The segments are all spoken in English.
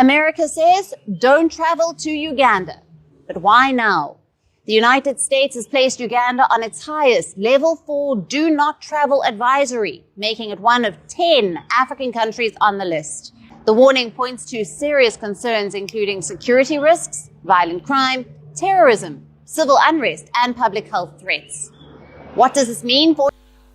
America says, don't travel to Uganda. But why now? The United States has placed Uganda on its highest level 4 do not travel advisory, making it one of 10 African countries on the list. The warning points to serious concerns including security risks, violent crime, terrorism, civil unrest, and public health threats. What does this mean for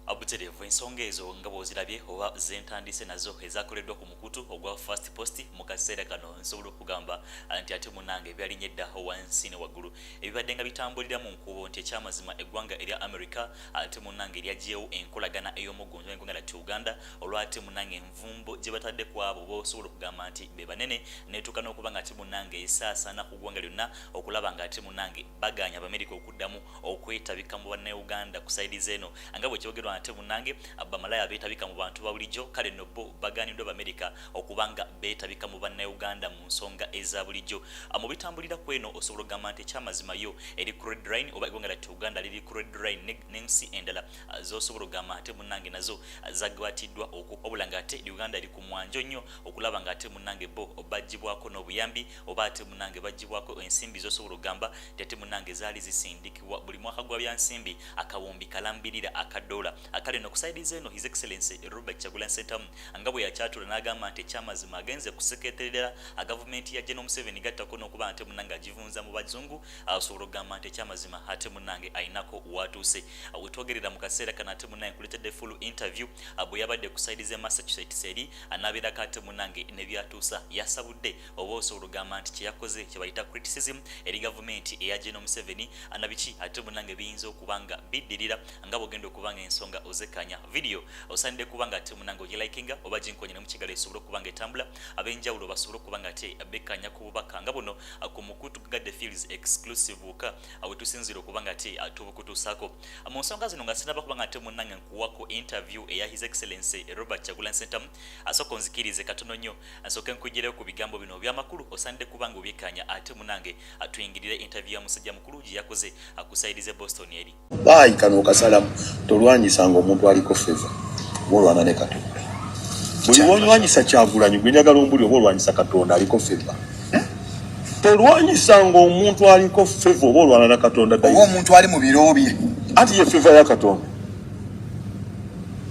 Abuterevu ensonga ezo nga bw'ozirabye oba zentandise nazo ezakoleddwa ku mukutu ogwa First Post mu kaseera kano nsobola okugamba nti ate munnange ebyalinnya edda wansi ne waggulu ebibadde nga bitambulira mu nkubo nti ekyamazima eggwanga erya America ate munnange eryagyewo enkolagana ey'omugunjo n'eggwanga lya Uganda olwate munnange envumbo gye batadde ku abo b'osobola okugamba nti be banene neetuuka n'okuba nga ate munnange esaasaana ku ggwanga lyonna okulaba nga ate munnange baganya Abamerika okuddamu okwetabika mu Bannayuganda ku sayidi z'eno nga bwe kyogerwa ate munnange Abamalaya beetabika mu bantu ba bulijjo kale nno bo baganiddwa Abamerika okubanga beetabika mu Bannayuganda mu nsonga eza bulijjo mu bitambulira ku eno osobola okugamba nti ekyamazima yo eri ku red line oba eggwanga lya Uganda liri ku red line n'ensi endala z'osobola okugamba ate munnange nazo zaggwatiddwa wabula nga ate Uganda eri ku mwanjo nnyo okulaba nga ate munnange bo baggibwako n'obuyambi oba ate munnange baggibwako ensimbi z'osobola okugamba nti ate munnange zaali zisindikibwa buli mwaka gwa bya nsimbi akawumbi kalambirira akadola akale no kusaidiza eno His Excellency Robert Kyagulanyi Ssentamu nga bwe yakyatula n'agamba nti ekyamazima agenze kuseketerera gavumenti ya Gen.M7 gattako n'okuba nti munnange agivunza mu bazungu asobola okugamba nti ekyamazima ate munnange ayinako watuuse wetwogerera mu kaseera kana ate munnange kuletedde full interview bwe yabadde kusaidiza Massachusetts eri anaabirako ate munnange ne byatuusa yasabudde oba osobola okugamba nti kyeyakoze kye bayita criticism eri gavumenti eya Gen.M7 anabiki ate munnange biyinza okubanga biddirira nga bwogenda okubanga ensonga ozekanya video osande kubanga ate munnange ogilikinga oba ginkonyera mu kigalo esobola okubanga etambula ab'enjawulo basobola okubanga ate bekanya ku bubaka nga buno ku mukutu gadde fields exclusive wuka wetusinzira okubanga ate tubukutuusako mu nsonga zino nga sinaba kubanga ate munnange nkuwako interview eya His Excellency Robert Kyagulanyi Ssentamu asooka onzikirize katono nnyo asooke nkugireyo ku bigambo bino by'amakulu osande kubanga obyekanya ate munnange tuyingirire interview ya musajja mukulu gye yakoze akusaidize Boston eri bayi kano kasalamu tolwanyisanga omuntu aliko favor bolwana ne Katonda buli wolwanyisa Kyagulanyi gwe njagala ombuli oba olwanyisa Katonda aliko favor tolwanyisanga omuntu aliko favor bolwana na Katonda oba omuntu ali mu biro bye ati ye favor ya Katonda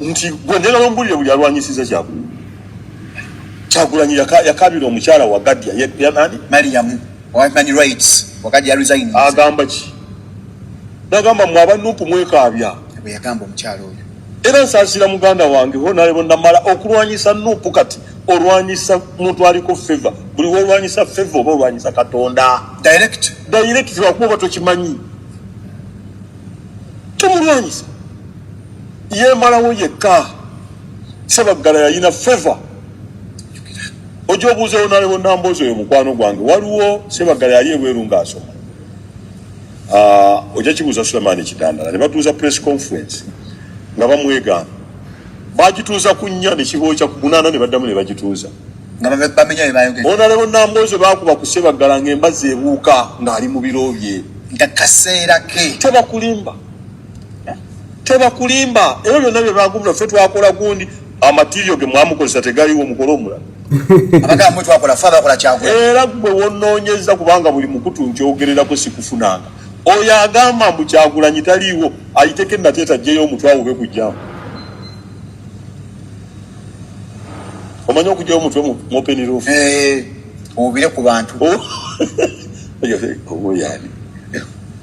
nti gwe njagala ombuli buli alwanyisiza Kyagulanyi yakabira omukyala wa Gadia ya nani Mariam women rights wakati ya resign agamba ki nagamba mwaba nupu mwekabya bwe yagamba omukyala oyo era nsaasira muganda wange ho naye bonnamala okulwanyisa nupu kati olwanyisa muntu aliko favor buli wolwanyisa favor oba olwanyisa Katonda direct wakuba tokimanyi tomulwanyisa yemalawo yekka Ssebaggala yalina favor ojo obuuzeewo naye bonnamboozi oyo mukwano gwange waliwo Ssebaggala yali ebweru ng'asoma ojja kibuuza Sulemaani Kidandala ne batuuza press conference nga bamwegamba bagituuza ku 4 ne kibookya ku 8 ne baddamu ne bagituuza nga bamenya ebayogera ona lebo namboozi baakuba ku Ssebaggala ng'embazzi ebuuka ng'ali mu biro bye nga kaseera ke tebakulimba ebyo byonna bye bagumula ffe twakola gundi amatirio ge mwamukozesa tegaliwo mukolo omulala abagamba twakola faba kola Kyagulanyi era gwe wonnoonyeza kubanga buli mukutu nkyogererako sikufunanga oyo agamba mbu Kyagulanyi taliiwo ayiteko ennateeta ajjeyo omutwe awo be kujjamu omanye okujjayo omutwe mu open roof obire ku bantu oboyani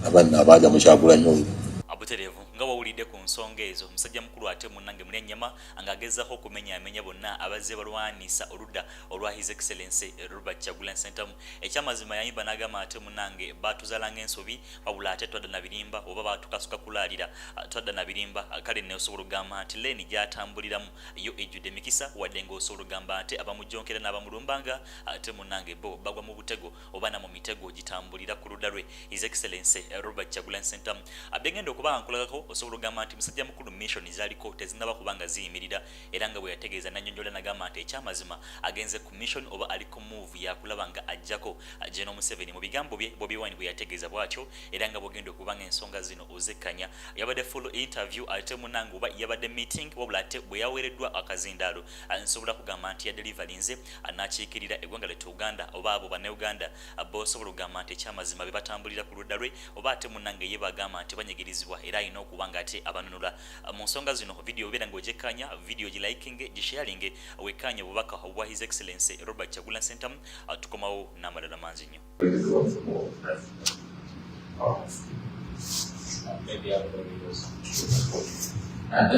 abanna abaaja mu Kyagulanyi oyo abuterevu nga wawulidde ku nsonga ezo omusajja mukulu ate munnange mulyennyama ng'agezaako okumenyaamenya bonna abazze balwanisa oludda olwa His Excellency Robert Kyagulanyi Ssentamu ekyamazima yayimba n'agamba ate munnange baatuzalanga ensobi wabula ate twadda na birimba oba baatukasuka kulaalira twadda na birimba kale ne osobola okugamba nti leeni gy'atambuliramu yo ejjudde emikisa wadde ng'osobola okugamba nti abamujjonkera n'abamulumbanga ate munnange bo bagwa mu butego oba na mu mitego gitambulira ku ludda lwe His Excellency Robert Kyagulanyi Ssentamu abegenda okuba nkulagako osobola okugamba nti nti musajja mukulu mission zaliko tezinnaba kubanga ziyimirira era nga bwe yategeeza Nannyonnyola n'agamba nti ekyamazima agenze ku mission oba ali ku move yakulaba nga ajjako Gen.M7 mu bigambo bye Bobiwine bwe yategeeza bw'atyo era nga bw'ogenda okubanga ensonga zino ozekkanya yabadde full interview ate munange oba yabadde meeting wabula ate bwe yaweereddwa akazindaalo nsobola kugamba nti yadelivalinze anakiikirira eggwanga lyettu Uganda oba abo bannayuganda b'osobola okugamba nti ekyamazima be batambulira ku ludda lwe oba ate munange ye bagamba nti banyigirizibwa era alina okuba nga ate abanunula mu nsonga zino video obeera ng'ogyekkaanya video gilikinge gisharinge wekkanye obubaka obwa His Excellency Robert Kyagulanyi Ssentamu tukomawo n'amalala manzi nnyo.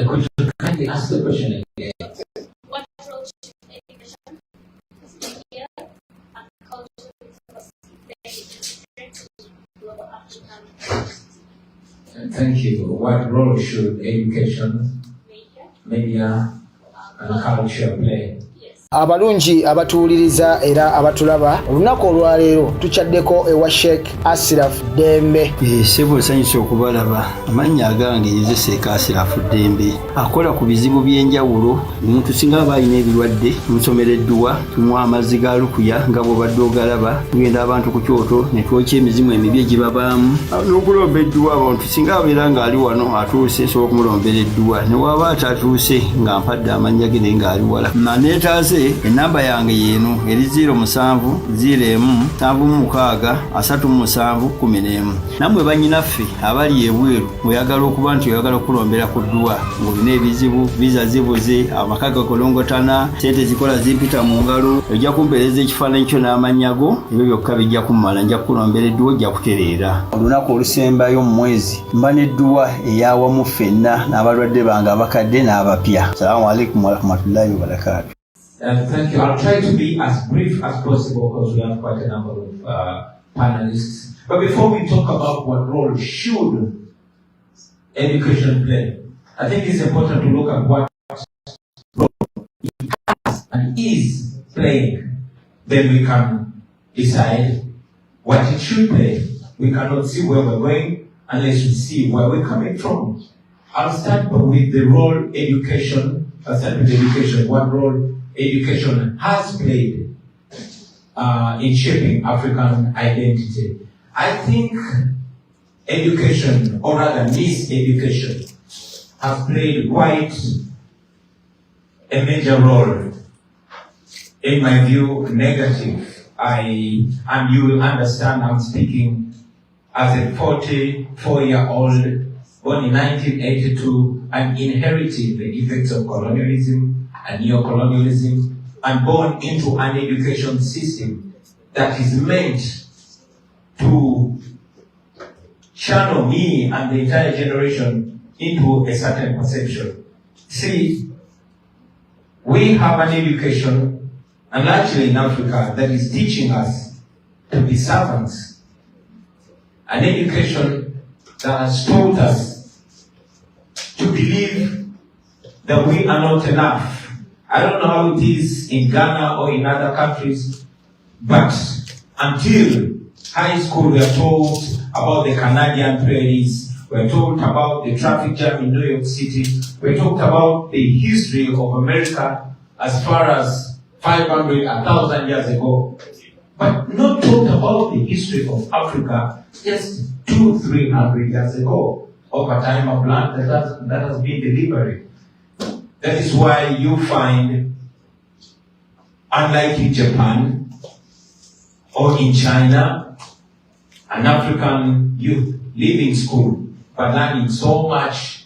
Could you kindly ask the question again? What role should education, media, and culture play in global African? Thank you. What role should education, media, and culture play? Abalungi abatuuliriza era abatulaba olunaku olwaleero tukyaddeko ewa Sheikh Ashraf Dembe. Sebo sanyusa okubalaba amannya agange Seeka Ashraf Dembe akola ku bizibu by'enjawulo omuntu singa aba alina ebirwadde musomereddwa tumuwa amazzi ga lukuya nga bw'obadde ogalaba tugenda abantu ku kyoto ne twokya emizimu emibi egibabaamu n'okulomba edduwa abantu singa abeera ng'ali wano atuuse nsobola okumulombera edduwa ne waba atatuuse nga mpadde amannya ge naye ng'ali wala maneetaaze enamba yange yeno eri 0707363711 namwe bannyinaffe abali ebweru oyagala okuba nti oyagala okulombera ku dduwa ng'olina ebizibu viza zibuze amaka gakolongotana sente zikola zimpita mu ngalo ojja kumpeereza ekifaananyi kyo n'amanyago ebyo byokka bijja kummala nja kukulombera edduwa ojja kutereera olunaku olusembayo mu mwezi mba n'edduwa eyawamu ffenna n'abalwadde bange abakadde n'abapya. Assalamu alaikum warahmatullahi wabarakatuh. Thank you. I'll try to be as brief as possible because we have quite a number of panelists. But before we talk about what role should education play, I think it's important to look at what role it has and is playing. Then we can decide what it should play. We cannot see where we're going unless we see where we're coming from. I'll start with the role education. I'll start with education. What role education has played in shaping African identity. I think education, or rather miseducation, has played quite a major role. In my view, negative. And you will understand I'm speaking as a 44-year-old born in 1982 and inherited the effects of colonialism and neocolonialism, and born into an education system that is meant to channel me and the entire generation into a certain perception. See, we have an education, and largely in Africa, that is teaching us to be servants. An education that has taught us to believe that we are not enough. I don't know how it is in Ghana or in other countries, but until high school we are told about the Canadian prairies, we are told about the traffic jam in New York City, we are talked about the history of America as far as 500, 1,000 years ago, but not talked about the history of Africa just 200-300 years ago, over time of land that has been deliberate. That is why you find, unlike in Japan or in China, an African youth leaving school but learning so much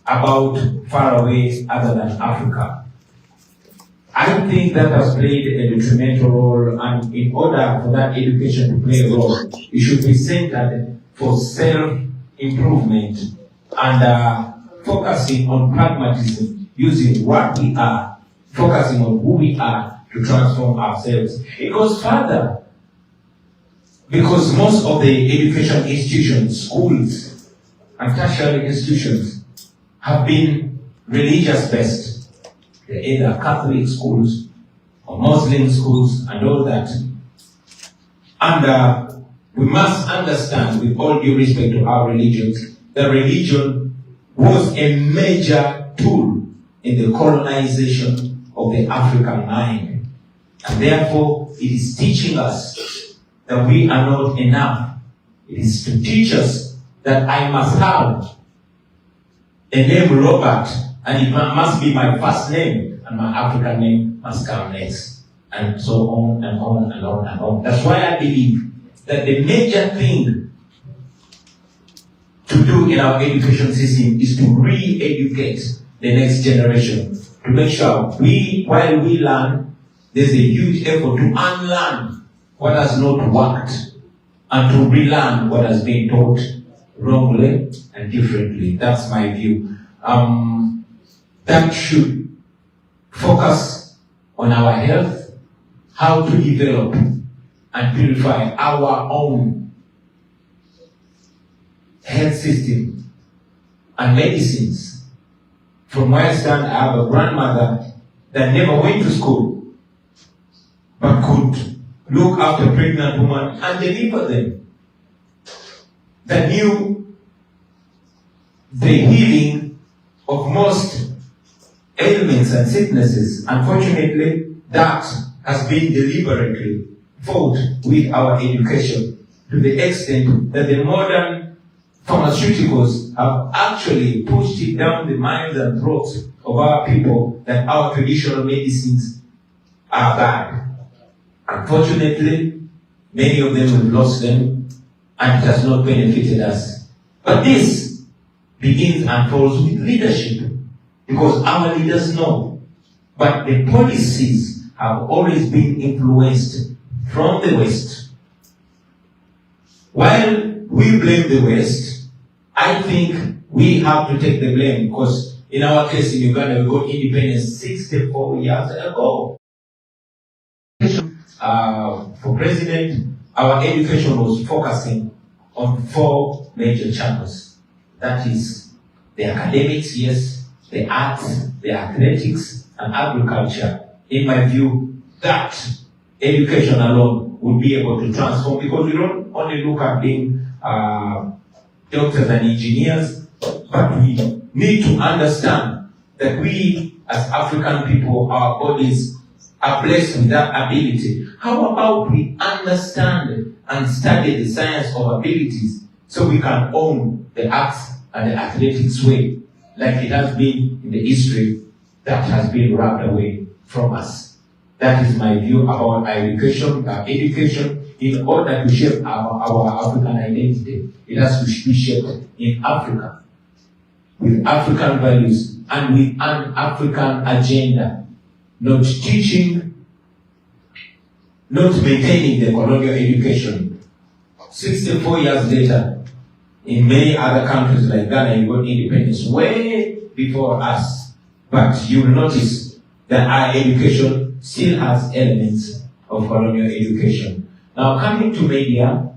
about far away other than Africa. I think that has played a detrimental role, and in order for that education to play a role, it should be centered for self-improvement and focusing on pragmatism, using what we are, focusing on who we are to transform ourselves. It goes further, because most of the education institutions, schools, and tertiary institutions have been religious-based. They're either Catholic schools or Muslim schools and all that. And we must understand, with all due respect to our religions, that religion was a major tool in the colonization of the African mind. And therefore, it is teaching us that we are not enough. It is to teach us that I must have a name Robert, and it must be my first name, and my African name must come next, and so on and on and on and on. That's why I believe that the major thing to do in our education system is to re-educate the next generation, to make sure while we learn, there's a huge effort to unlearn what has not worked and to relearn what has been taught wrongly and differently. That's my view. That should focus on our health, how to develop and purify our own health system and medicines. From where I stand, I have a grandmother that never went to school, but could look after pregnant women and deliver them, that knew the healing of most ailments and sicknesses. Unfortunately, that has been deliberately fought with our education to the extent that the modern pharmaceuticals have actually pushed it down the minds and throats of our people that our traditional medicines are bad. Unfortunately, many of them have lost them, and it has not benefited us. But this begins and falls with leadership, because our leaders know. But the policies have always been influenced from the West. While we blame the West, I think we have to take the blame, because in our case in Uganda, we got independence 64 years ago. For president, our education was focusing on 4 major channels. That is the academics, yes, the arts, the athletics, and agriculture. In my view, that education alone would be able to transform, because we don't only look at being doctors and engineers, but we need to understand that we as African people, our bodies are blessed with that ability. How about we understand and study the science of abilities so we can own the arts and the athletics way, like it has been in the history that has been wrapped away from us. That is my view about our education. Education, in order to shape our African identity, it has to be shaped in Africa, with African values and with an African agenda, not teaching, not maintaining the colonial education. 64 years later, in many other countries like Ghana, you got independence way before us. But you will notice that our education still has elements of colonial education. Now, coming to media,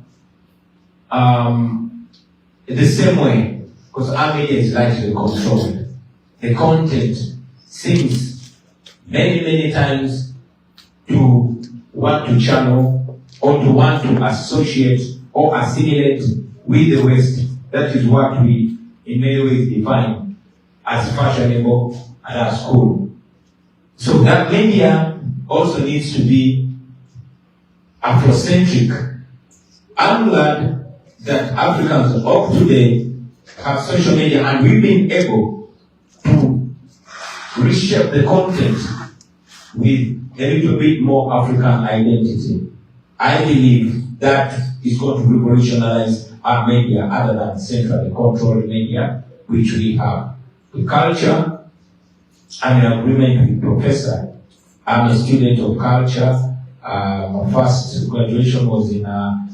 the same way, because our media is largely controlled. The content seems many times to want to channel or to want to associate or assimilate with the West. That is what we, in many ways, define as fashionable and as cool. So that media also needs to be Afrocentric. I'm glad that Africans of today have social media, and we've been able to reshape the content with a little bit more African identity. I believe that is going to revolutionize our media other than centrally controlled media, which we have. The culture, I'm in agreement with Professor. I'm a student of culture. My first graduation was in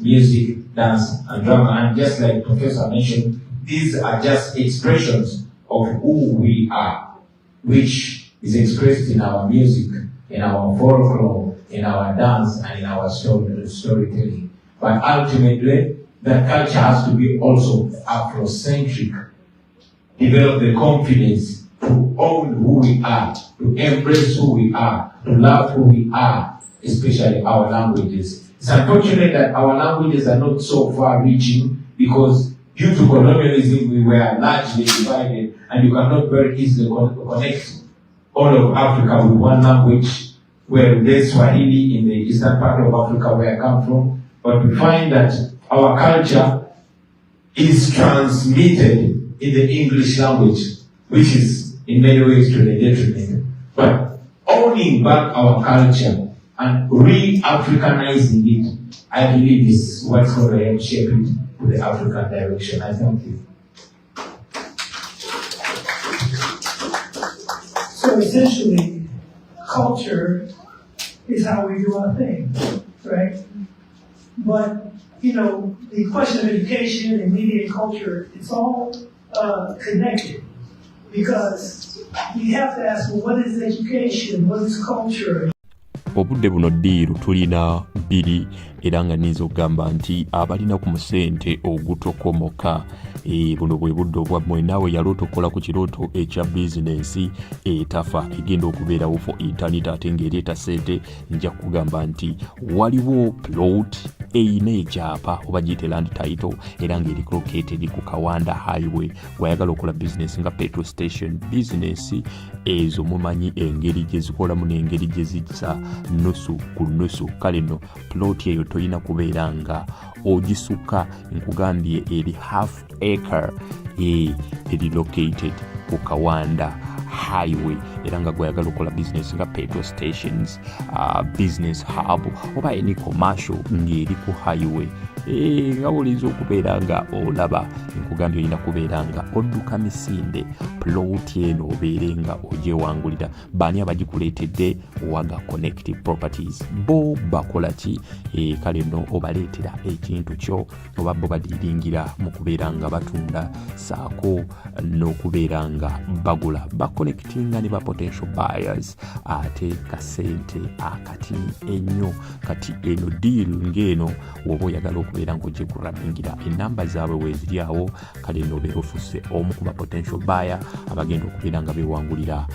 music, dance, and drama. And just like Professor mentioned, these are just expressions of who we are, which is expressed in our music, in our folklore, in our dance, and in our storytelling. But ultimately, that culture has to be also Afrocentric. Develop the confidence to own who we are, to embrace who we are, to love who we are, especially our languages. It's unfortunate that our languages are not so far-reaching, because due to colonialism, we were largely divided, and you cannot very easily connect all of Africa with one language, where there's Swahili in the eastern part of Africa where I come from. But we find that our culture is transmitted in the English language, which is in many ways to the detriment. But owning back our culture and re-Africanizing it, I believe is what's going to help shape it to the African direction. I thank you. So essentially, culture is how we do our thing, right? But, the question of education and media and culture, it's all connected. Because we have to ask, well, what is education? What is culture? Obudde buno ddiiru tulina bbiri era nga nniza okugamba nti abalina ku musente ogutokomoka buno bwe budde obwammwe naawe yalooto okukola ku kirooto ekya bizinensi etafa egenda okubeerawo for internet ate ng'ereeta sente nja kugamba nti waliwo plot eyina ekyapa oba giyite land title era ng'eri located ku Kawanda highway wayagala okukola bizinensi nga petrol station bizinensi ezo mumanyi engeri gye zikolamu n'engeri gye zijja nusu ku nusu. Kale no plot eyo toyina kubeera nga ogisuka nkugambye eri half acre eri located ku Kawanda highway era nga gwayagala okukola business nga petrol stations, business hub oba any commercial ng'eri ku highway nga buliza okubeera nga olaba nkugambye olina kubeera nga odduka misinde plot eno obeere nga ogyewangulira. Baani abagikuleetedde Waga Connective Properties bo bakola ki? Kale no obaleetera ekintu kyo oba bo badiringira mu kubeera nga batunda saako n'okubeera nga bagula connectinga ne ba potential buyers ate kasente akati ennyo. Kati eno deal ng'eno woba oyagala okubeera ng'ojje kurabingira enamba zaabwe weeziri awo kale no obeera ofuuse omu ku ba potential buyer abagenda okubeera nga beewangulira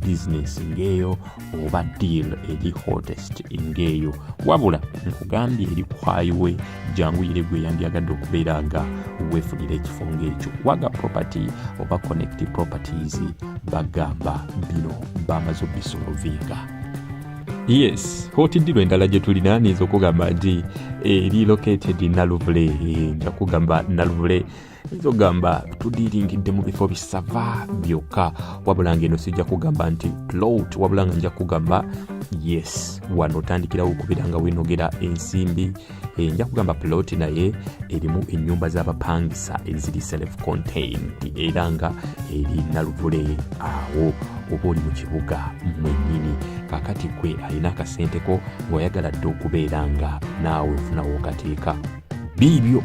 business ng'eyo oba deal eri hottest ng'eyo. Wabula nkugambye eri ku highway janguyire gwe yandyagadde okubeera nga weefunira ekifo ng'ekyo. Waga Property oba Connective Properties bagamba bino bamaze obisolovinga. Yes, hoti dilo endala gye tulina nizo okugamba nti eri located Naluvule nja kugamba Naluvule nizo gamba tudiringidde mu bifo bisava byokka wabula ng'eno sijja kugamba nti plot wabula nga nja kugamba yes wano otandikirawo okubeera nga wenogera ensimbi nja kugamba plot naye erimu ennyumba z'abapangisa eziri self-contained era nga eri Naluvule awo oba oli mu kibuga mwennyini kakati gwe alina akasenteko ng'oyagala dde okubeera nga naawe ofunawo okateeka biibyo